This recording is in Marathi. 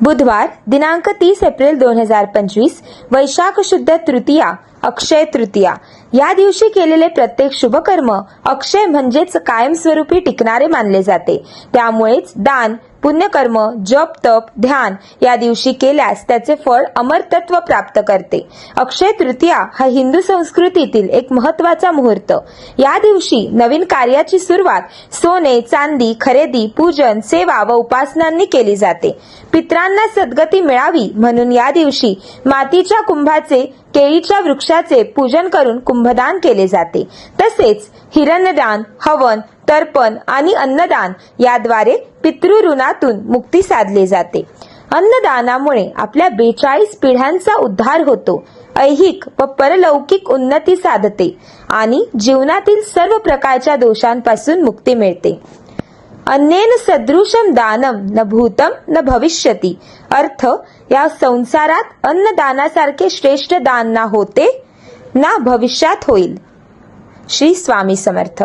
बुधवार दिनांक 30 एप्रिल 2025 वैशाख शुद्ध तृतीया अक्षय तृतीया या दिवशी केलेले प्रत्येक शुभकर्म अक्षय म्हणजेच कायमस्वरूपी टिकणारे मानले जाते। त्यामुळेच दान, पुण्यकर्म, जप, तप, ध्यान या दिवशी केल्यास त्याचे फळ अमरतत्व प्राप्त करते। अक्षय तृतीया हा हिंदू संस्कृतीतील एक महत्त्वाचा मुहूर्त। या दिवशी नवीन कार्याची सुरुवात सोने, चांदी खरेदी, पूजन, सेवा व उपासनांनी केली जाते। पितरांना सद्गती मिळावी म्हणून या दिवशी मातीच्या कुंभाचे, केळीच्या वृक्षाचे पूजन करून कुंभदान केले जाते। तसेच हिरण्यदान, हवन, तर्पण आणि अन्नदान याद्वारे पितृऋणातून मुक्ती साधली जाते। अन्नदानामुळे आपल्या 42 पिढ्यांचा उद्धार होतो, ऐहिक व परलौकिक उन्नती साधते आणि जीवनातील सर्व प्रकारच्या दोषांपासून मुक्ती मिळते। अन्नेन सदृशम दानम न भूतम न भविष्यती। अर्थ, या संसारात अन्नदानासारखे श्रेष्ठ दान ना होते ना भविष्यात होईल। श्री स्वामी समर्थ।